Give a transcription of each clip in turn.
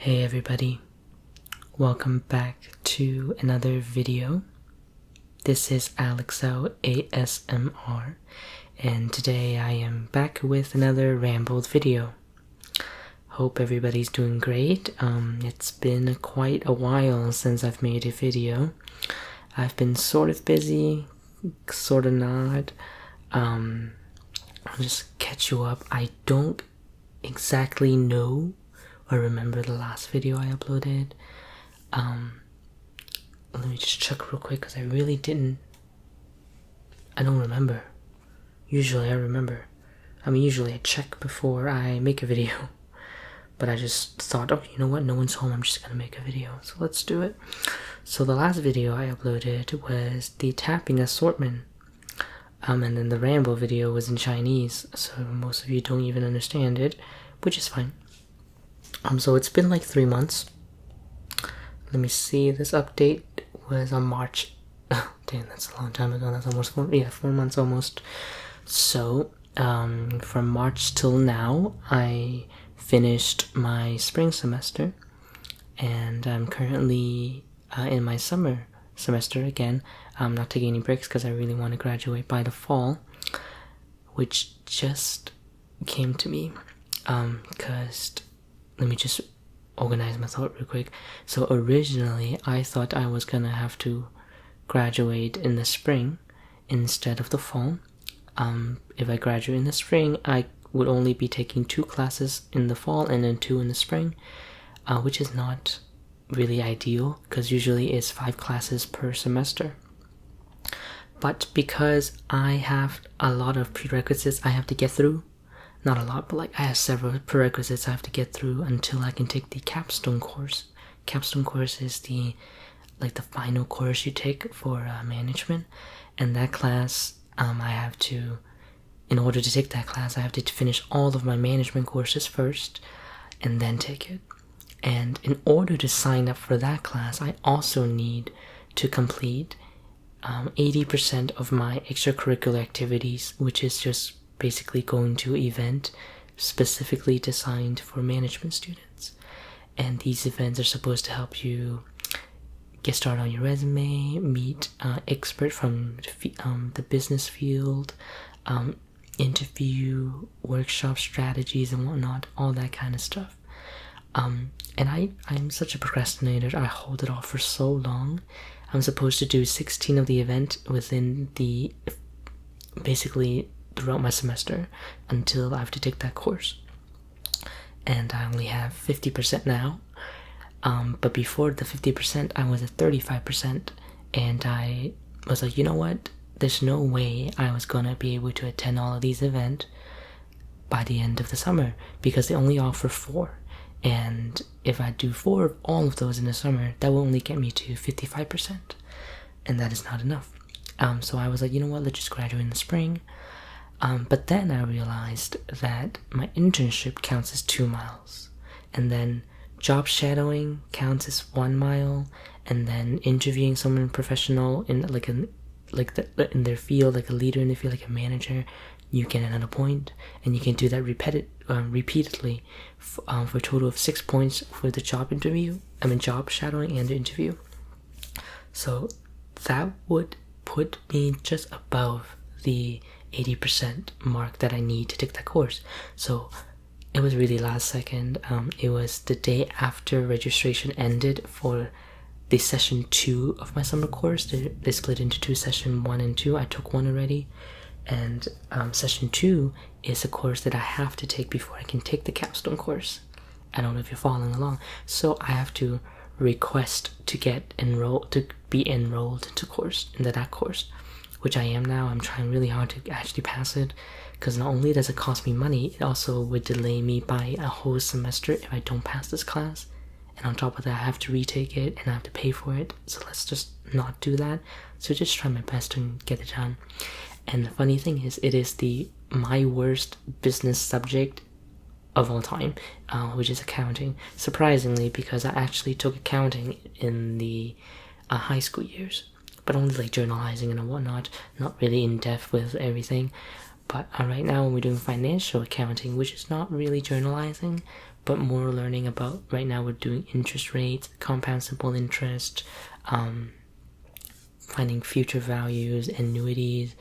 Hey everybody, welcome back to another video. This is Alexo ASMR, and today I am back with another rambled video. Hope everybody's doing great. It's been quite a while since I've made a video. I've been sort of busy, sort of not. I'll just catch you up. I don't exactly know or remember the last video I uploaded. Let me just check real quick because I really didn't. I don't remember. Usually I remember. Usually I check before I make a video. But I just thought, oh, you know what? No one's home. I'm just gonna make a video. So let's do it. So the last video I uploaded was the tapping assortment. And then the ramble video was in Chinese, so most of you don't even understand it, which is fine. So it's been like 3 months. Let me see, this update was on March. Oh, damn, that's a long time ago. That's almost 4 months almost. So, from March till now, I finished my spring semester, and I'm currently in my summer semester again. I'm not taking any breaks because I really want to graduate by the fall, which just came to me. Because let me just organize my thought real quick. So originally I thought I was gonna have to graduate in the spring instead of the fall. If I graduate in the spring, I would only be taking 2 classes in the fall and then 2 in the spring, which is not really ideal because usually it's 5 classes per semester. But because I have a lot of prerequisites I have to get through, not a lot, but like I have several prerequisites I have to get through until I can take the capstone course. Capstone course is the final course you take for management, and that class in order to take that class, I have to finish all of my management courses first and then take it. And in order to sign up for that class, I also need to complete 80% of my extracurricular activities, which is just basically going to an event specifically designed for management students. And these events are supposed to help you get started on your resume, meet experts from the business field, interview, workshop strategies and whatnot, all that kind of stuff. And I'm such a procrastinator. I hold it off for so long. I'm supposed to do 16 of the event within basically throughout my semester until I have to take that course. And I only have 50% now. But before the 50%, I was at 35%. And I was like, you know what? There's no way I was gonna be able to attend all of these events by the end of the summer because they only offer 4. And if I do 4 of all of those in the summer, that will only get me to 55%. And that is not enough. So I was like, you know what? Let's just graduate in the spring. But then I realized that my internship counts as 2 miles, and then job shadowing counts as 1 mile, and then interviewing someone professional in in their field, like a leader in the field, like a manager, you get another point, and you can do that repeatedly for a total of 6 points for the job shadowing and the interview. So that would put me just above the 80% mark that I need to take that course. So it was really last second. It was the day after registration ended for the session 2 of my summer course. They split into 2, session 1 and 2. I took 1 already, and session 2 is a course that I have to take before I can take the capstone course. I don't know if you're following along. So I have to request to be enrolled into that course, which I am now. I'm trying really hard to actually pass it, because not only does it cost me money, it also would delay me by a whole semester if I don't pass this class. And on top of that, I have to retake it and I have to pay for it. So let's just not do that. So just try my best to get it done. And the funny thing is, it is my worst business subject of all time, which is accounting. Surprisingly, because I actually took accounting in the high school years, but only like journalizing and whatnot, not really in depth with everything. But right now we're doing financial accounting, which is not really journalizing, but more learning about, right now we're doing interest rates, compound simple interest, finding future values, annuities,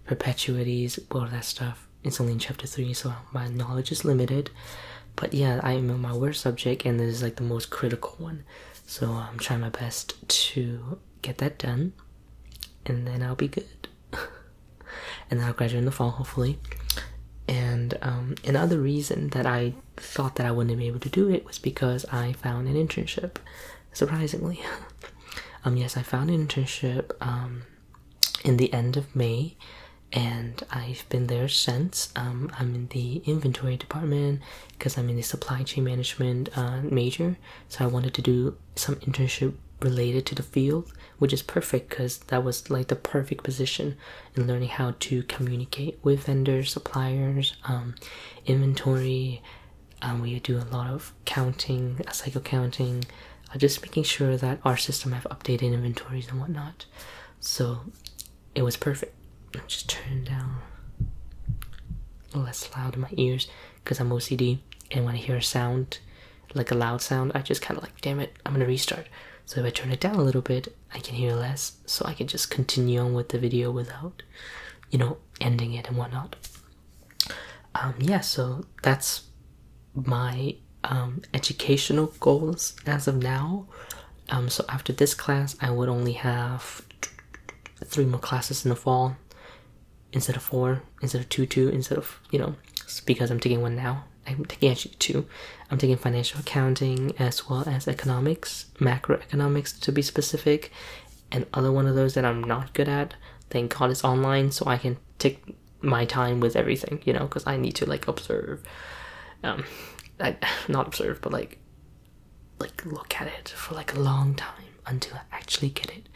perpetuities, all that stuff. It's only in chapter 3, so my knowledge is limited. But yeah, I'm in my worst subject, and this is like the most critical one. So I'm trying my best to get that done, and then I'll be good. And then I'll graduate in the fall, hopefully. And another reason that I thought that I wouldn't be able to do it was because I found an internship, surprisingly. Yes, I found an internship in the end of May, and I've been there since. I'm in the inventory department because I'm in the supply chain management major, so I wanted to do some internship related to the field, which is perfect because that was like the perfect position in learning how to communicate with vendors, suppliers, inventory. We do a lot of counting, cycle counting, just making sure that our system have updated inventories and whatnot. So it was perfect. I'm just turning down less loud in my ears because I'm OCD, and when I hear a sound, like a loud sound, I just kind of like, damn it, I'm gonna restart. So if I turn it down a little bit, I can hear less, so I can just continue on with the video without, ending it and whatnot. Yeah, so that's my educational goals as of now. So after this class, I would only have 3 more classes in the fall instead of 4, instead of 2, instead of, because I'm taking one now. I'm taking actually 2. I'm taking financial accounting as well as economics, macroeconomics to be specific, and other one of those that I'm not good at. Thank God it's online, so I can take my time with everything, because I need to observe. Not observe, but like look at it for a long time until I actually get it.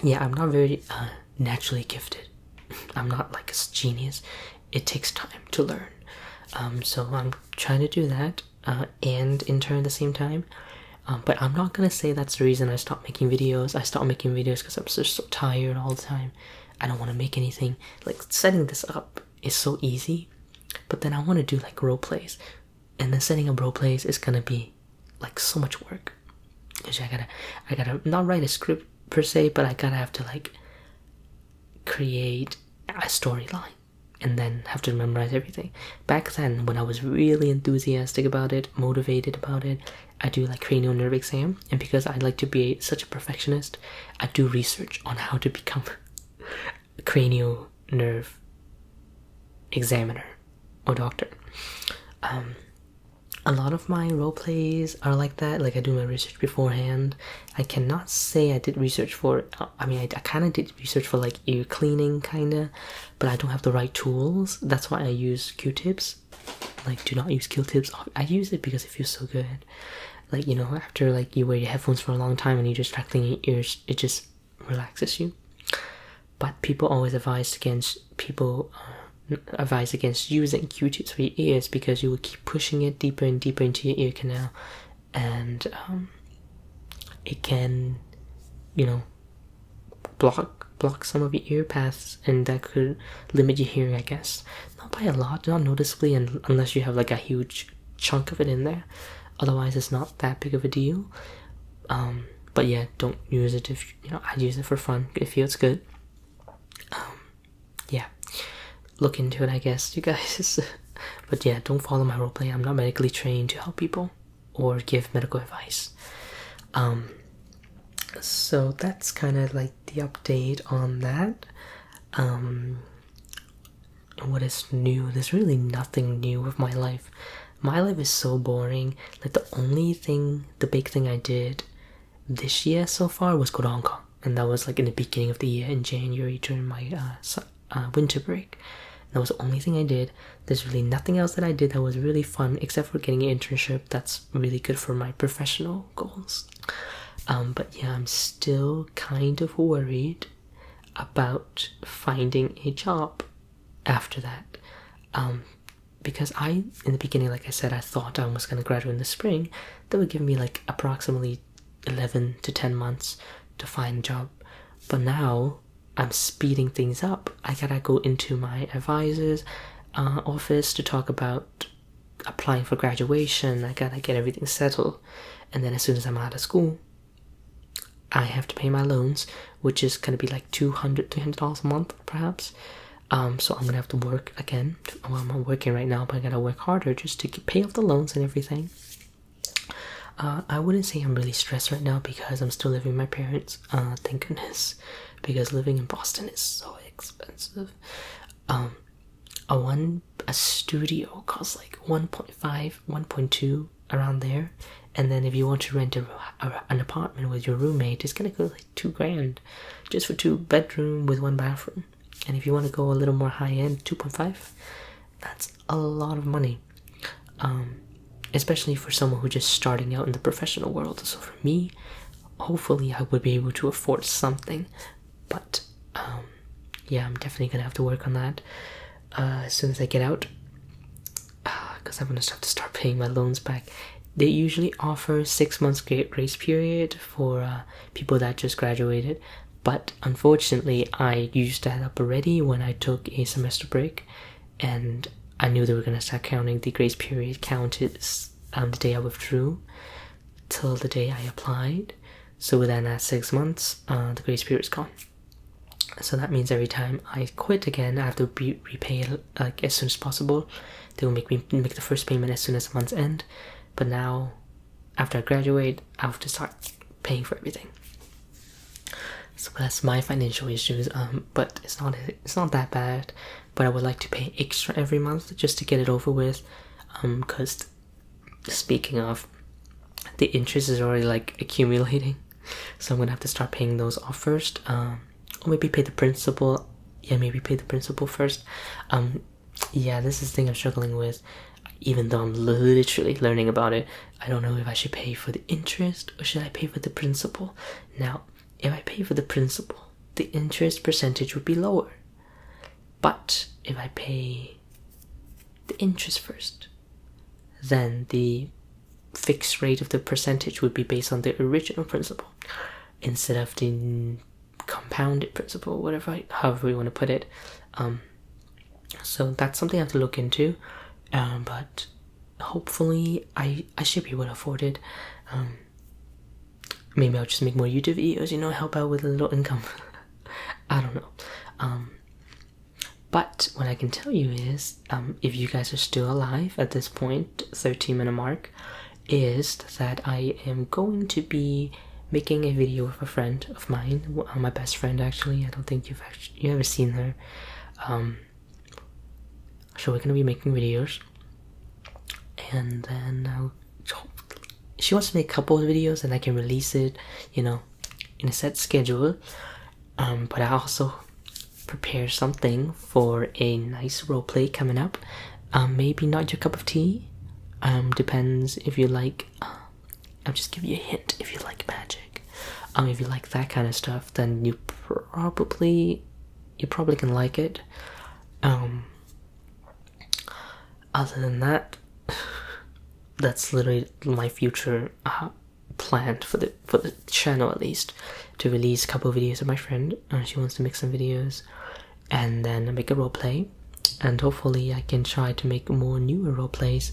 Yeah, I'm not very naturally gifted. I'm not like a genius. It takes time to learn. So I'm trying to do that and intern at the same time. But I'm not gonna say that's the reason I stopped making videos. I stopped making videos because I'm just so tired all the time. I don't want to make anything. Setting this up is so easy, but then I want to do role plays, and then setting up role plays is gonna be so much work. Cause I gotta not write a script per se, but I gotta have to create a storyline and then have to memorize everything. Back then, when I was really enthusiastic about it, motivated about it, I do cranial nerve exam, and because I like to be such a perfectionist, I do research on how to become a cranial nerve examiner or doctor. A lot of my role plays are like that. I do my research beforehand. I cannot say I did research for, I kind of did research for ear cleaning, but I don't have the right tools. That's why I use Q-tips. Do not use Q-tips. I use it because it feels so good. After you wear your headphones for a long time and you just start cleaning your ears, it just relaxes you. But people always advise against using Q-tips for your ears because you will keep pushing it deeper and deeper into your ear canal, and it can, block some of your ear paths, and that could limit your hearing, I guess. Not by a lot, not noticeably, unless you have a huge chunk of it in there. Otherwise, it's not that big of a deal. But yeah, don't use it if I use it for fun. It feels good. Yeah. Look into it, I guess, you guys. But yeah, don't follow my roleplay. I'm not medically trained to help people or give medical advice. So that's kind of the update on that. What is new? There's really nothing new with my life. My life is so boring. The big thing I did this year so far was go to Hong Kong, and that was in the beginning of the year in January during my winter break. That was the only thing I did. There's really nothing else that I did that was really fun except for getting an internship. That's really good for my professional goals. But yeah, I'm still kind of worried about finding a job after that. Because in the beginning, like I said, I thought I was going to graduate in the spring. That would give me approximately 11 to 10 months to find a job. But now I'm speeding things up. I gotta go into my advisor's office to talk about applying for graduation. I gotta get everything settled, and then as soon as I'm out of school, I have to pay my loans, which is gonna be like $200-$300 a month, perhaps. So I'm gonna have to work again. Well, I'm not working right now, but I gotta work harder just to pay off the loans and everything. I wouldn't say I'm really stressed right now because I'm still living with my parents. Thank goodness, because living in Boston is so expensive. A studio costs like 1.5, 1.2 around there, and then if you want to rent an apartment with your roommate, it's gonna go like $2,000 just for 2 bedroom with 1 bathroom. And if you want to go a little more high end, 2.5, that's a lot of money. Especially for someone who's just starting out in the professional world. So for me, hopefully I would be able to afford something. But yeah, I'm definitely gonna have to work on that as soon as I get out, because I'm gonna have to start paying my loans back. They usually offer 6 months grace period for people that just graduated, but unfortunately I used that up already when I took a semester break, and I knew they were gonna start counting the grace period counted the day I withdrew till the day I applied. So within that 6 months, the grace period is gone. So that means every time I quit again, I have to repay it like as soon as possible. They will make me make the first payment as soon as the month's end. But now, after I graduate, I have to start paying for everything. So that's my financial issues. But it's not that bad. But I would like to pay extra every month just to get it over with. Because speaking of, the interest is already like accumulating. So I'm gonna have to start paying those off first. Or maybe pay the principal. Yeah, maybe pay the principal first. Yeah, this is the thing I'm struggling with. Even though I'm literally learning about it, I don't know if I should pay for the interest or should I pay for the principal. Now, if I pay for the principal, the interest percentage would be lower. But if I pay the interest first, then the fixed rate of the percentage would be based on the original principal instead of the compounded principal, however you want to put it. So that's something I have to look into. But hopefully I should be able to afford it. Maybe I'll just make more YouTube videos, help out with a little income. I don't know. But what I can tell you is, if you guys are still alive at this point, 13-minute mark, is that I am going to be making a video with a friend of mine, my best friend actually. I don't think you've ever seen her. So we're gonna be making videos, and then she wants to make a couple of videos, and I can release it, in a set schedule. But I also prepare something for a nice roleplay coming up. Maybe not your cup of tea. Depends if you like. I'll just give you a hint. If you like magic, if you like that kind of stuff, then you probably can like it. Other than that, that's literally my future plan for the channel, at least, to release a couple of videos of my friend. She wants to make some videos, and then make a roleplay, and hopefully I can try to make more newer roleplays,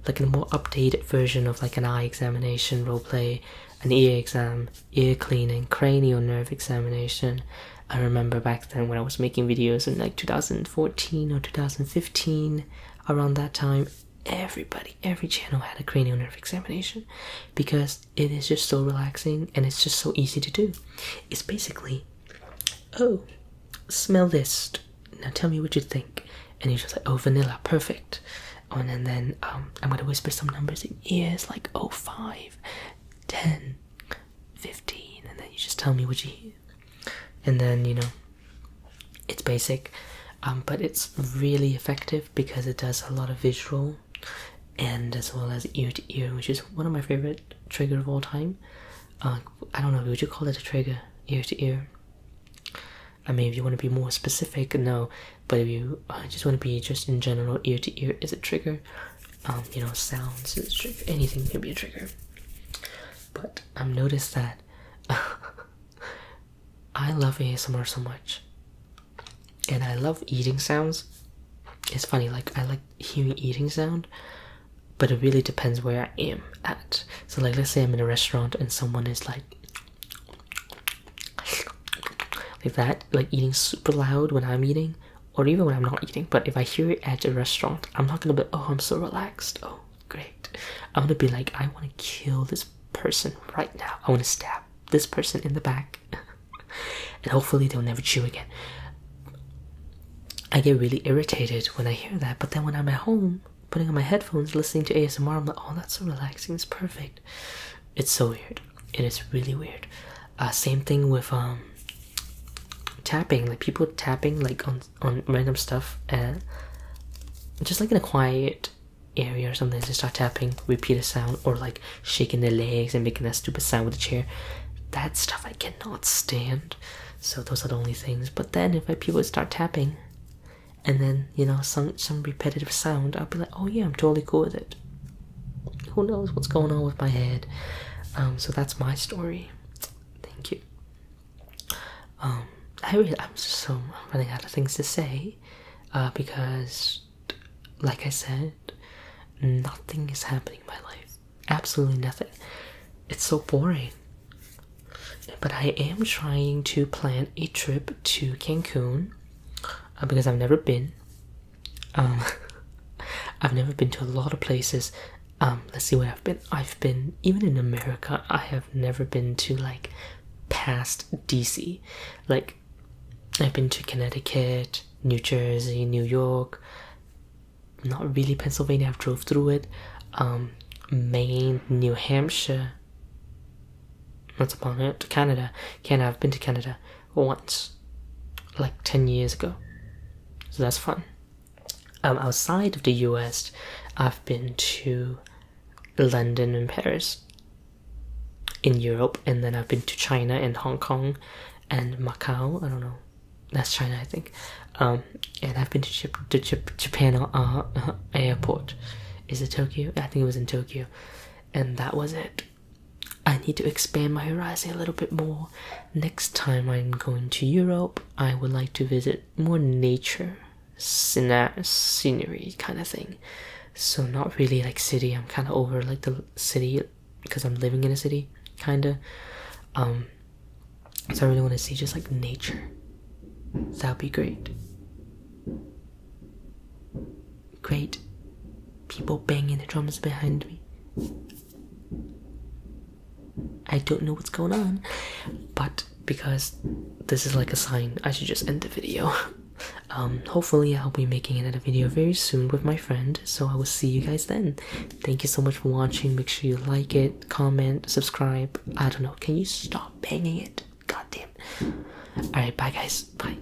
like a more updated version of like an eye examination roleplay, an ear exam, ear cleaning, cranial nerve examination. I remember back then when I was making videos in like 2014 or 2015, around that time, every channel had a cranial nerve examination, because it is just so relaxing and it's just so easy to do. It's basically, oh, smell this, now tell me what you think, and you're just like, oh, vanilla, perfect. And then I'm gonna whisper some numbers in ears like, oh, 5, 10, 15, and then you just tell me what you hear. And then, it's basic, but it's really effective because it does a lot of visual, and as well as ear to ear, which is one of my favorite trigger of all time. I don't know, would you call it a trigger, ear to ear? I mean, if you want to be more specific, no, but if you just want to be just in general, ear to ear is a trigger. Sounds is a trigger, anything can be a trigger. But I've noticed that I love ASMR so much, and I love eating sounds. It's funny, like I like hearing eating sound. but it really depends where I am at. So like, let's say I'm in a restaurant and someone is like that, like eating super loud when I'm eating, or even when I'm not eating. But if I hear it at a restaurant, I'm not gonna be, oh, I'm so relaxed, oh great. I'm gonna be like, I want to kill this person right now. I want to stab this person in the back and hopefully they'll never chew again. I get really irritated when I hear that, but then when I'm at home putting on my headphones listening to ASMR, I'm like, oh, that's so relaxing, it's perfect. It's so weird. It is really weird. Same thing with tapping, like people tapping like on random stuff, and just like in a quiet area or something, they start tapping, repeat a sound, or like shaking their legs and making that stupid sound with the chair. That stuff I cannot stand. So those are the only things. But then if people start tapping and then, you know, some repetitive sound, I'll be like, oh yeah, I'm totally cool with it. Who knows what's going on with my head. So that's my story. Thank you. I'm running out of things to say, because like I said, nothing is happening in my life. Absolutely nothing. It's so boring. But I am trying to plan a trip to Cancun, because I've never been. I've never been to a lot of places. Let's see where I've been. I've been, even in America, I have never been to like past DC. Like, I've been to Connecticut, New Jersey, New York, not really Pennsylvania, I've drove through it, Maine, New Hampshire, what's upon it, Canada, I've been to Canada once, like 10 years ago, so that's fun. Outside of the US, I've been to London and Paris in Europe, and then I've been to China and Hong Kong and Macau, I don't know, that's China I think, and I've been to Japan airport. Is it Tokyo? I think it was in Tokyo, and that was it. I need to expand my horizon a little bit more. Next time I'm going to Europe, I would like to visit more nature, scenery kind of thing. So not really like city. I'm kind of over like the city because I'm living in a city, kind of. So I really want to see just like nature. That would be great. Great. People banging the drums behind me. I don't know what's going on, but because this is like a sign, I should just end the video. Hopefully I'll be making another video very soon with my friend, so I will see you guys then. Thank you so much for watching. Make sure you like it, comment, subscribe. I don't know, can you stop banging it? God damn. Alright, bye guys. Bye.